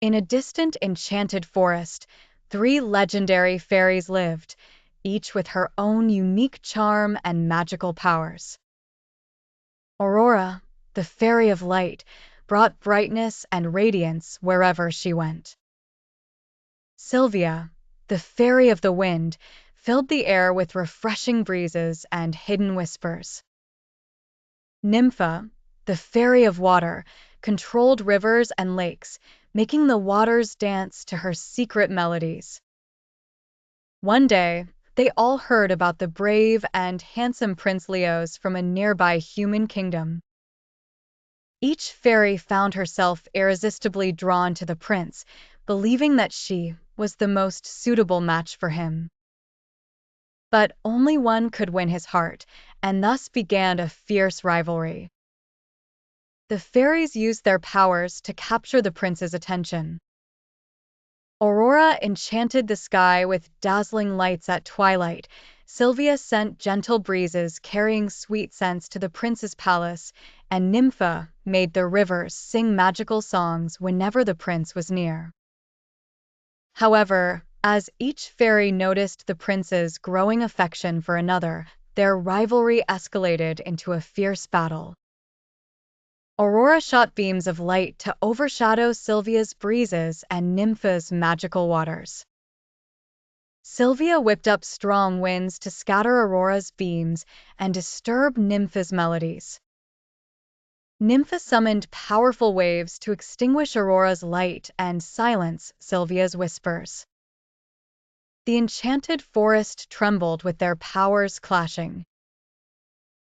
In a distant enchanted forest, three legendary fairies lived, each with her own unique charm and magical powers. Aurora, the fairy of light, brought brightness and radiance wherever she went. Sylvia, the fairy of the wind, filled the air with refreshing breezes and hidden whispers. Nympha, the fairy of water, controlled rivers and lakes, making the waters dance to her secret melodies. One day, they all heard about the brave and handsome Prince Lios from a nearby human kingdom. Each fairy found herself irresistibly drawn to the prince, believing that she was the most suitable match for him. But only one could win his heart, and thus began a fierce rivalry. The fairies used their powers to capture the prince's attention. Aurora enchanted the sky with dazzling lights at twilight. Sylvia sent gentle breezes carrying sweet scents to the prince's palace, and Nympha made the rivers sing magical songs whenever the prince was near. However, as each fairy noticed the prince's growing affection for another, their rivalry escalated into a fierce battle. Aurora shot beams of light to overshadow Sylvia's breezes and Nympha's magical waters. Sylvia whipped up strong winds to scatter Aurora's beams and disturb Nympha's melodies. Nympha summoned powerful waves to extinguish Aurora's light and silence Sylvia's whispers. The enchanted forest trembled with their powers clashing.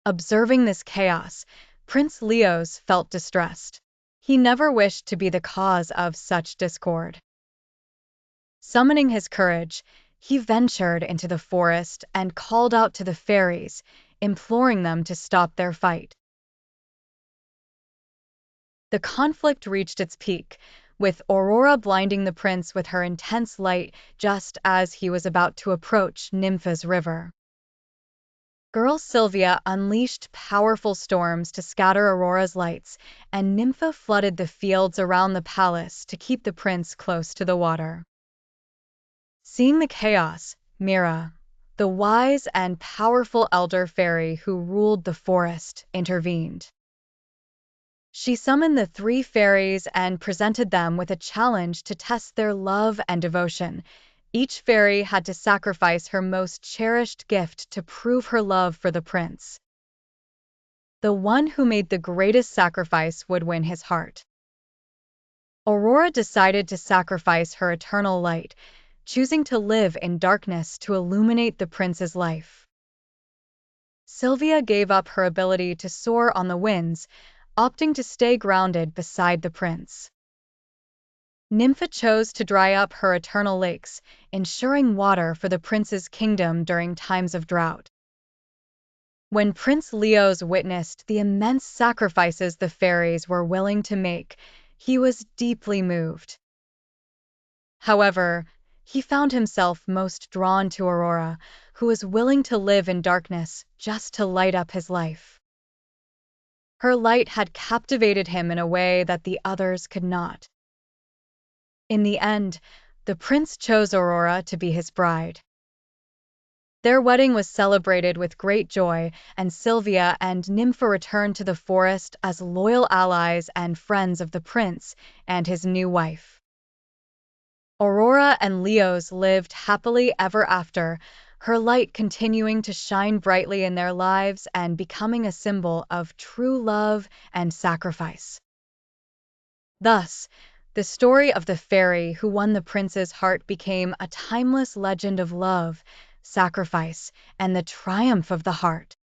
Observing this chaos, Prince Lios felt distressed. He never wished to be the cause of such discord. Summoning his courage, he ventured into the forest and called out to the fairies, imploring them to stop their fight. The conflict reached its peak, with Aurora blinding the prince with her intense light just as he was about to approach Nympha's river. Girl Sylvia unleashed powerful storms to scatter Aurora's lights, and Nympha flooded the fields around the palace to keep the prince close to the water. Seeing the chaos, Mira, the wise and powerful elder fairy who ruled the forest, intervened. She summoned the three fairies and presented them with a challenge to test their love and devotion. Each fairy had to sacrifice her most cherished gift to prove her love for the prince. The one who made the greatest sacrifice would win his heart. Aurora decided to sacrifice her eternal light, choosing to live in darkness to illuminate the prince's life. Sylvia gave up her ability to soar on the winds, opting to stay grounded beside the prince. Nympha chose to dry up her eternal lakes, ensuring water for the prince's kingdom during times of drought. When Prince Lios witnessed the immense sacrifices the fairies were willing to make, he was deeply moved. However, he found himself most drawn to Aurora, who was willing to live in darkness just to light up his life. Her light had captivated him in a way that the others could not. In the end, the prince chose Aurora to be his bride. Their wedding was celebrated with great joy, and Sylvia and Nympha returned to the forest as loyal allies and friends of the prince and his new wife. Aurora and Lios lived happily ever after, her light continuing to shine brightly in their lives and becoming a symbol of true love and sacrifice. Thus, the story of the fairy who won the prince's heart became a timeless legend of love, sacrifice, and the triumph of the heart.